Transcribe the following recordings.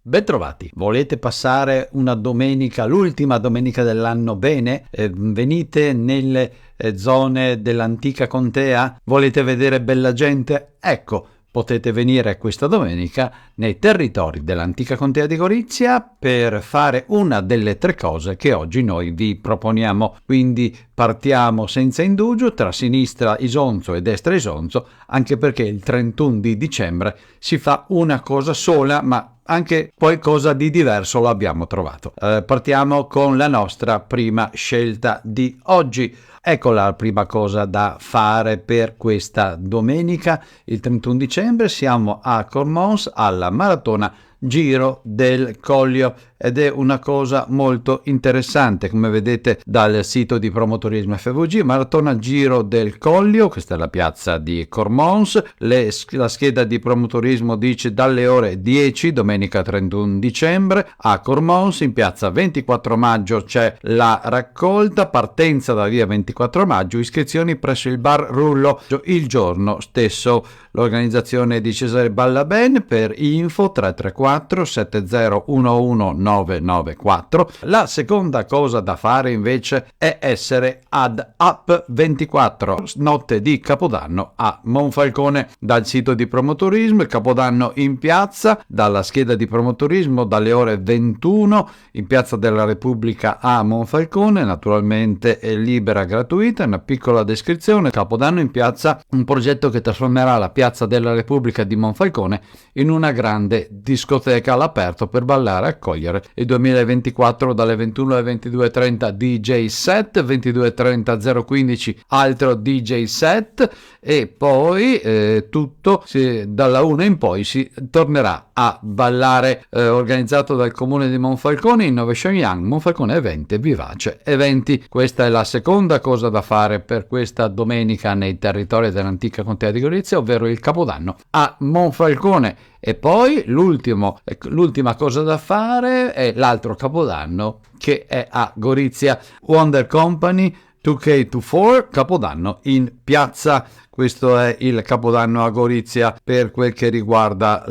Bentrovati, volete passare una domenica, l'ultima domenica dell'anno bene? Venite nelle zone dell'antica contea? Volete vedere bella gente? Ecco, potete venire questa domenica nei territori dell'antica contea di Gorizia per fare una delle tre cose che oggi noi vi proponiamo. Quindi partiamo senza indugio tra sinistra Isonzo e destra Isonzo, anche perché il 31 di dicembre si fa una cosa sola, ma anche qualcosa di diverso lo abbiamo trovato. Partiamo con la nostra prima scelta di oggi. Ecco la prima cosa da fare per questa domenica, il 31 dicembre, siamo a Cormons alla maratona Giro del Collio ed è una cosa molto interessante, come vedete dal sito di Promotorismo FVG, maratona Giro del Collio, questa è la piazza di Cormons, la scheda di Promotorismo dice dalle ore 10 domenica 31 dicembre a Cormons, in piazza 24 maggio c'è la raccolta, partenza da via 24 maggio, iscrizioni presso il bar Rullo il giorno stesso. L'organizzazione di Cesare Ballaben, per info 334 7011 994. La seconda cosa da fare invece è essere ad Up 24, notte di Capodanno a Monfalcone. Dal sito di Promotorismo, Capodanno in piazza, dalla scheda di Promotorismo dalle ore 21 in piazza della Repubblica a Monfalcone, naturalmente è libera, gratuita. Una piccola descrizione: Capodanno in piazza, un progetto che trasformerà la piazza della Repubblica di Monfalcone in una grande discoteca all'aperto per ballare e accogliere il 2024 dalle 21 alle 22:30 DJ set, 22:30 015 altro DJ set e poi tutto dalla 1 in poi si tornerà a ballare, organizzato dal comune di Monfalcone, Innovation Young, Monfalcone Eventi, Vivace Eventi. Questa è la seconda cosa da fare per questa domenica nei territori dell'antica contea di Gorizia, ovvero il Capodanno a Monfalcone. E poi l'ultima cosa da fare è l'altro Capodanno che è a Gorizia, Wonder Company 2K24, Capodanno in piazza. Questo è il Capodanno a Gorizia per quel che riguarda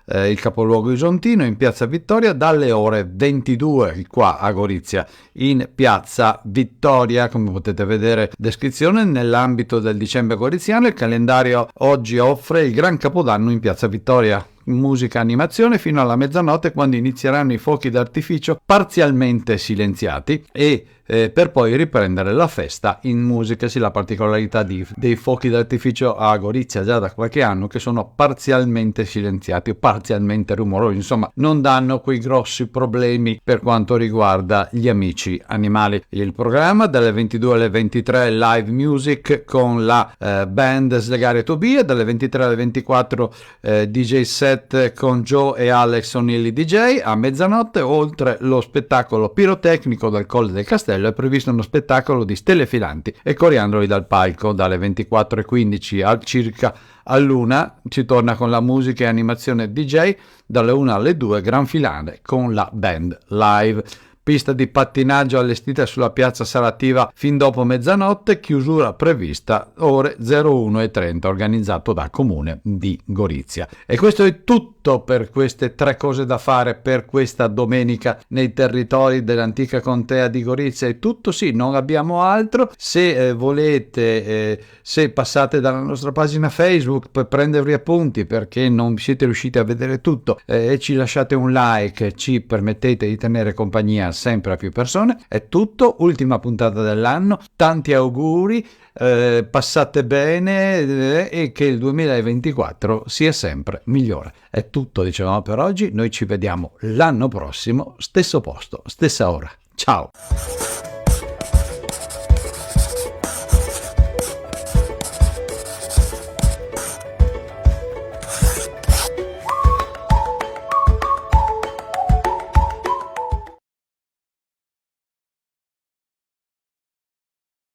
il capoluogo isontino, in piazza Vittoria dalle ore 22 qua a Gorizia, in piazza Vittoria. Come potete vedere, descrizione: nell'ambito del dicembre goriziano il calendario oggi offre il Gran Capodanno in piazza Vittoria, musica, animazione fino alla mezzanotte, quando inizieranno i fuochi d'artificio parzialmente silenziati e per poi riprendere la festa in musica. Sì, la particolarità dei fuochi d'artificio a Gorizia già da qualche anno che sono parzialmente silenziati o parzialmente rumorosi, insomma non danno quei grossi problemi per quanto riguarda gli amici animali. Il programma dalle 22 alle 23 live music con la band Slegare Tobia, dalle 23 alle 24 DJ set con Joe e Alex O'Neill DJ. A mezzanotte, oltre lo spettacolo pirotecnico dal Colle del Castello, è previsto uno spettacolo di stelle filanti e coriandoli dal palco. Dalle 24:15 al circa all'una si torna con la musica e animazione DJ, dalle 1 alle 2 gran finale con la band live. Pista di pattinaggio allestita sulla piazza Sarativa fin dopo mezzanotte, chiusura prevista ore 01:30, organizzato da Comune di Gorizia. E questo è tutto per queste tre cose da fare per questa domenica nei territori dell'antica contea di Gorizia. È tutto, sì, non abbiamo altro. Se volete, se passate dalla nostra pagina Facebook per prendervi appunti, perché non siete riusciti a vedere tutto, e ci lasciate un like, ci permettete di tenere compagnia sempre a più persone. È tutto, ultima puntata dell'anno, tanti auguri, passate bene e che il 2024 sia sempre migliore. È tutto, dicevamo, per oggi. Noi ci vediamo l'anno prossimo, stesso posto, stessa ora. Ciao!